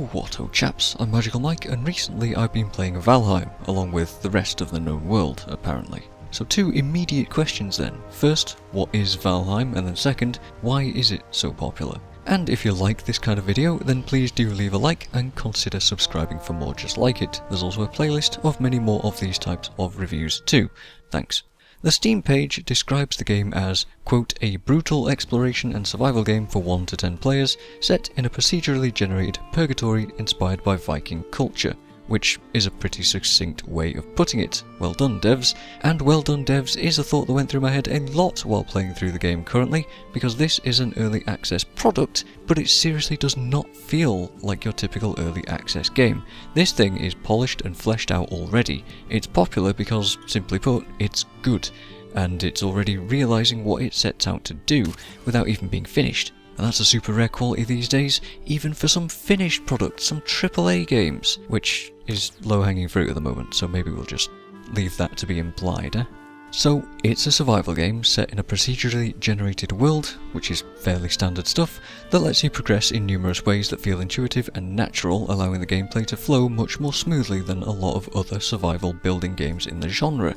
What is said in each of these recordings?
Whatto chaps, I'm MagicalMike, and recently I've been playing Valheim, along with the rest of the known world, apparently. So two immediate questions then. First, what is Valheim? And then second, why is it so popular? And if you like this kind of video, then please do leave a like and consider subscribing for more just like it. There's also a playlist of many more of these types of reviews too. Thanks. The Steam page describes the game as, quote, a brutal exploration and survival game for 1 to 10 players, set in a procedurally generated purgatory inspired by Viking culture, which is a pretty succinct way of putting it. Well done, devs. And well done, devs is a thought that went through my head a lot while playing through the game currently, because this is an early access product, but it seriously does not feel like your typical early access game. This thing is polished and fleshed out already. It's popular because, simply put, it's good, and it's already realising what it sets out to do, without even being finished. And that's a super rare quality these days, even for some finished products, some AAA games, which is low-hanging fruit at the moment, so maybe we'll just leave that to be implied, eh? So, it's a survival game set in a procedurally generated world, which is fairly standard stuff, that lets you progress in numerous ways that feel intuitive and natural, allowing the gameplay to flow much more smoothly than a lot of other survival building games in the genre.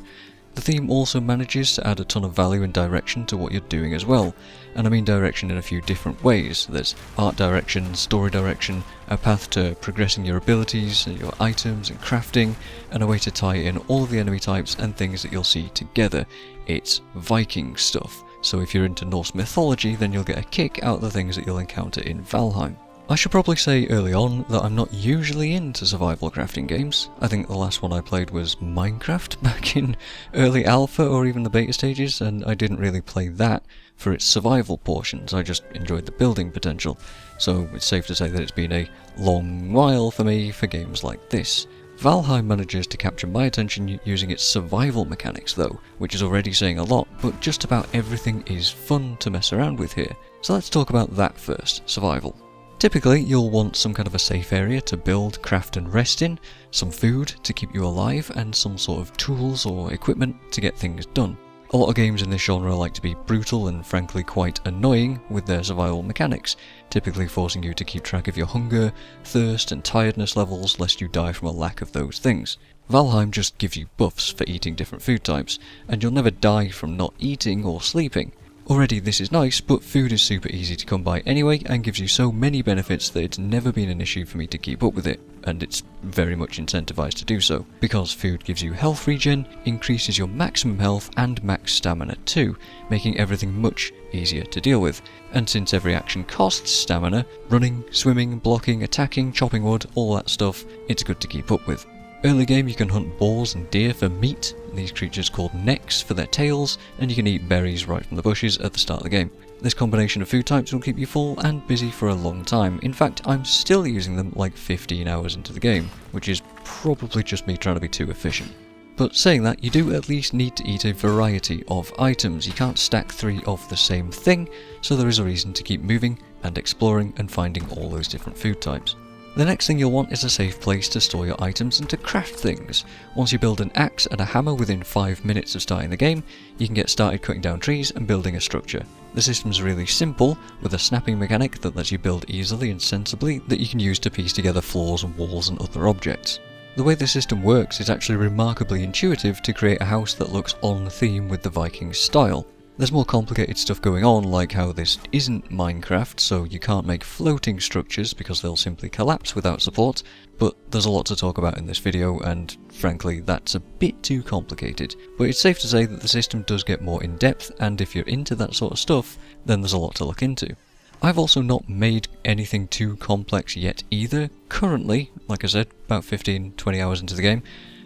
The theme also manages to add a ton of value and direction to what you're doing as well, and I mean direction in a few different ways. There's art direction, story direction, a path to progressing your abilities, your items and crafting, and a way to tie in all of the enemy types and things that you'll see together. It's Viking stuff, so if you're into Norse mythology then you'll get a kick out of the things that you'll encounter in Valheim. I should probably say early on that I'm not usually into survival crafting games. I think the last one I played was Minecraft back in early alpha or even the beta stages, and I didn't really play that for its survival portions. I just enjoyed the building potential, so it's safe to say that it's been a long while for me for games like this. Valheim manages to capture my attention using its survival mechanics though, which is already saying a lot, but just about everything is fun to mess around with here. So let's talk about that first, survival. Typically, you'll want some kind of a safe area to build, craft and rest in, some food to keep you alive, and some sort of tools or equipment to get things done. A lot of games in this genre like to be brutal and frankly quite annoying with their survival mechanics, typically forcing you to keep track of your hunger, thirst and tiredness levels lest you die from a lack of those things. Valheim just gives you buffs for eating different food types, and you'll never die from not eating or sleeping. Already this is nice, but food is super easy to come by anyway and gives you so many benefits that it's never been an issue for me to keep up with it, and it's very much incentivized to do so, because food gives you health regen, increases your maximum health and max stamina too, making everything much easier to deal with. And since every action costs stamina, running, swimming, blocking, attacking, chopping wood, all that stuff, it's good to keep up with. Early game you can hunt boars and deer for meat, these creatures called necks for their tails, and you can eat berries right from the bushes at the start of the game. This combination of food types will keep you full and busy for a long time. In fact, I'm still using them like 15 hours into the game, which is probably just me trying to be too efficient. But saying that, you do at least need to eat a variety of items. You can't stack 3 of the same thing, so there is a reason to keep moving and exploring and finding all those different food types. The next thing you'll want is a safe place to store your items and to craft things. Once you build an axe and a hammer within 5 minutes of starting the game, you can get started cutting down trees and building a structure. The system's really simple, with a snapping mechanic that lets you build easily and sensibly that you can use to piece together floors and walls and other objects. The way the system works is actually remarkably intuitive to create a house that looks on theme with the Viking style. There's more complicated stuff going on, like how this isn't Minecraft, so you can't make floating structures because they'll simply collapse without support, but there's a lot to talk about in this video, and frankly that's a bit too complicated. But it's safe to say that the system does get more in depth, and if you're into that sort of stuff, then there's a lot to look into. I've also not made anything too complex yet either, currently, like I said, about 15-20 hours into the game,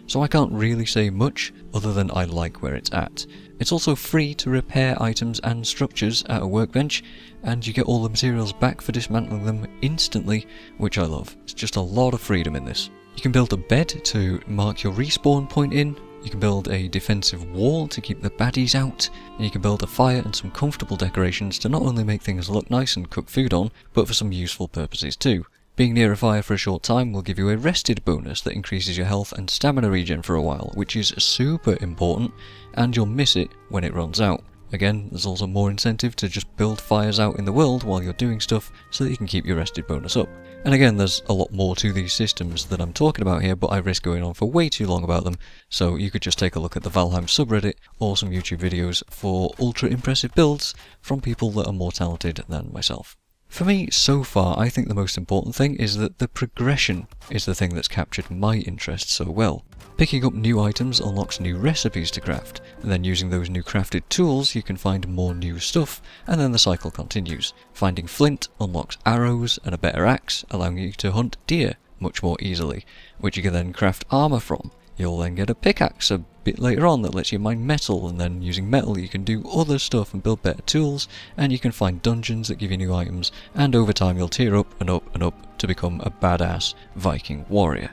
so I can't really say much other than I like where it's at. It's also free to repair items and structures at a workbench, and you get all the materials back for dismantling them instantly, which I love. It's just a lot of freedom in this. You can build a bed to mark your respawn point in, you can build a defensive wall to keep the baddies out, and you can build a fire and some comfortable decorations to not only make things look nice and cook food on, but for some useful purposes too. Being near a fire for a short time will give you a rested bonus that increases your health and stamina regen for a while, which is super important, and you'll miss it when it runs out. Again, there's also more incentive to just build fires out in the world while you're doing stuff so that you can keep your rested bonus up. And again, there's a lot more to these systems that I'm talking about here, but I risk going on for way too long about them, so you could just take a look at the Valheim subreddit or some YouTube videos for ultra impressive builds from people that are more talented than myself. For me, so far, I think the most important thing is that the progression is the thing that's captured my interest so well. Picking up new items unlocks new recipes to craft, and then using those new crafted tools you can find more new stuff, and then the cycle continues. Finding flint unlocks arrows and a better axe, allowing you to hunt deer much more easily, which you can then craft armour from. You'll then get a pickaxe a bit later on that lets you mine metal, and then using metal you can do other stuff and build better tools, and you can find dungeons that give you new items, and over time you'll tier up and up and up to become a badass Viking warrior.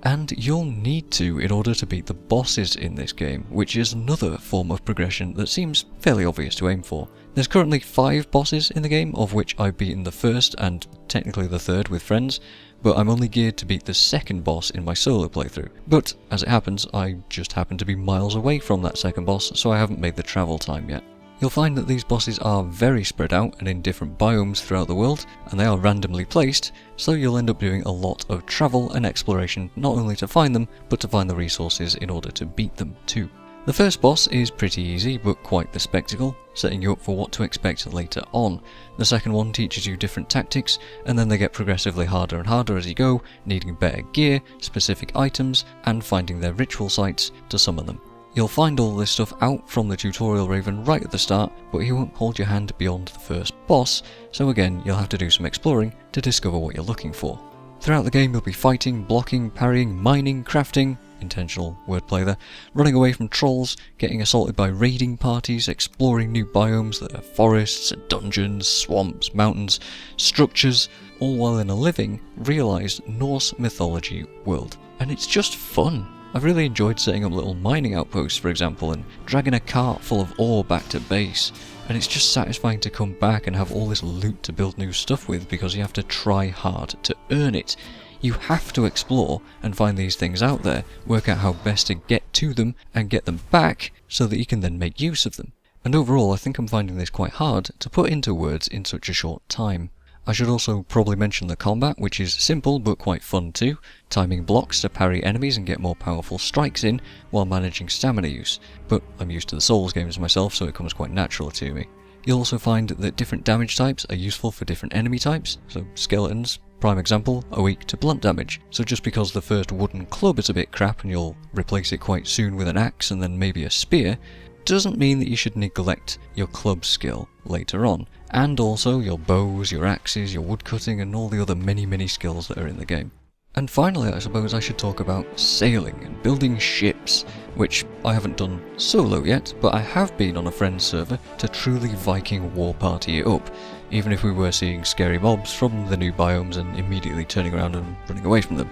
And you'll need to in order to beat the bosses in this game, which is another form of progression that seems fairly obvious to aim for. There's currently 5 bosses in the game, of which I've beaten the first and technically the third with friends, but I'm only geared to beat the second boss in my solo playthrough. But, as it happens, I just happen to be miles away from that second boss, so I haven't made the travel time yet. You'll find that these bosses are very spread out and in different biomes throughout the world, and they are randomly placed, so you'll end up doing a lot of travel and exploration not only to find them, but to find the resources in order to beat them too. The first boss is pretty easy, but quite the spectacle, setting you up for what to expect later on. The second one teaches you different tactics, and then they get progressively harder and harder as you go, needing better gear, specific items, and finding their ritual sites to summon them. You'll find all this stuff out from the tutorial raven right at the start, but he won't hold your hand beyond the first boss, so again you'll have to do some exploring to discover what you're looking for. Throughout the game you'll be fighting, blocking, parrying, mining, crafting, intentional wordplay there, running away from trolls, getting assaulted by raiding parties, exploring new biomes that are forests, dungeons, swamps, mountains, structures, all while in a living, realised Norse mythology world. And it's just fun. I've really enjoyed setting up little mining outposts, for example, and dragging a cart full of ore back to base. And it's just satisfying to come back and have all this loot to build new stuff with because you have to try hard to earn it. You have to explore and find these things out there, work out how best to get to them and get them back so that you can then make use of them. And overall, I think I'm finding this quite hard to put into words in such a short time. I should also probably mention the combat, which is simple but quite fun too, timing blocks to parry enemies and get more powerful strikes in while managing stamina use, but I'm used to the Souls games myself so it comes quite natural to me. You'll also find that different damage types are useful for different enemy types, so skeletons, prime example, are weak to blunt damage, so just because the first wooden club is a bit crap and you'll replace it quite soon with an axe and then maybe a spear, doesn't mean that you should neglect your club skill later on, and also your bows, your axes, your woodcutting and all the other many skills that are in the game. And finally, I suppose I should talk about sailing and building ships, which I haven't done solo yet, but I have been on a friend's server to truly Viking war party it up, even if we were seeing scary mobs from the new biomes and immediately turning around and running away from them.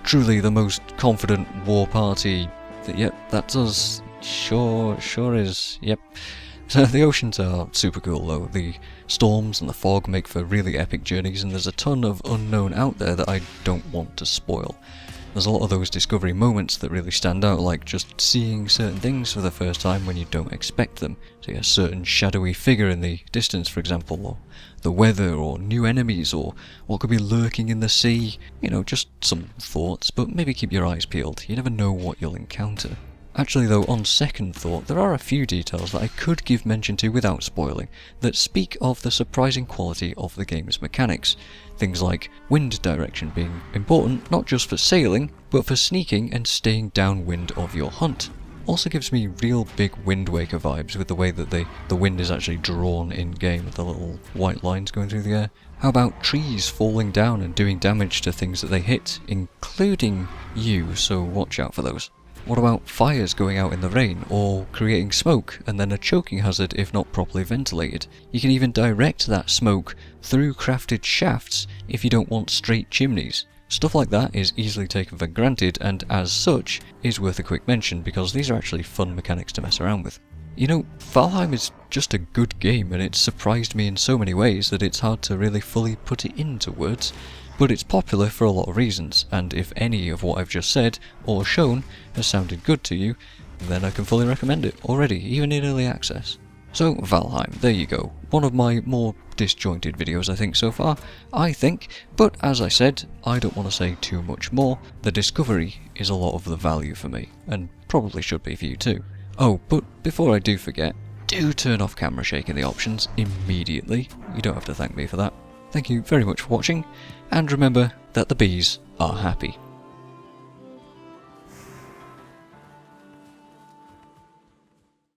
Truly the most confident war party that, yep, that's us. Sure is, yep. So the oceans are super cool though. The storms and the fog make for really epic journeys, and there's a ton of unknown out there that I don't want to spoil. There's a lot of those discovery moments that really stand out, like just seeing certain things for the first time when you don't expect them. See a certain shadowy figure in the distance, for example, or the weather, or new enemies, or what could be lurking in the sea. You know, just some thoughts, but maybe keep your eyes peeled. You never know what you'll encounter. Actually though, on second thought, there are a few details that I could give mention to without spoiling, that speak of the surprising quality of the game's mechanics. Things like wind direction being important not just for sailing, but for sneaking and staying downwind of your hunt. Also gives me real big Wind Waker vibes with the way that the wind is actually drawn in-game with the little white lines going through the air. How about trees falling down and doing damage to things that they hit, including you, so watch out for those. What about fires going out in the rain, or creating smoke and then a choking hazard if not properly ventilated? You can even direct that smoke through crafted shafts if you don't want straight chimneys. Stuff like that is easily taken for granted and as such is worth a quick mention because these are actually fun mechanics to mess around with. You know, Valheim is just a good game and it's surprised me in so many ways that it's hard to really fully put it into words. But it's popular for a lot of reasons, and if any of what I've just said or shown has sounded good to you, then I can fully recommend it already, even in early access. So Valheim, there you go. One of my more disjointed videos I think so far, but as I said, I don't want to say too much more. The discovery is a lot of the value for me, and probably should be for you too. Oh, but before I do forget, do turn off camera shake in the options immediately. You don't have to thank me for that. Thank you very much for watching, and remember that the bees are happy.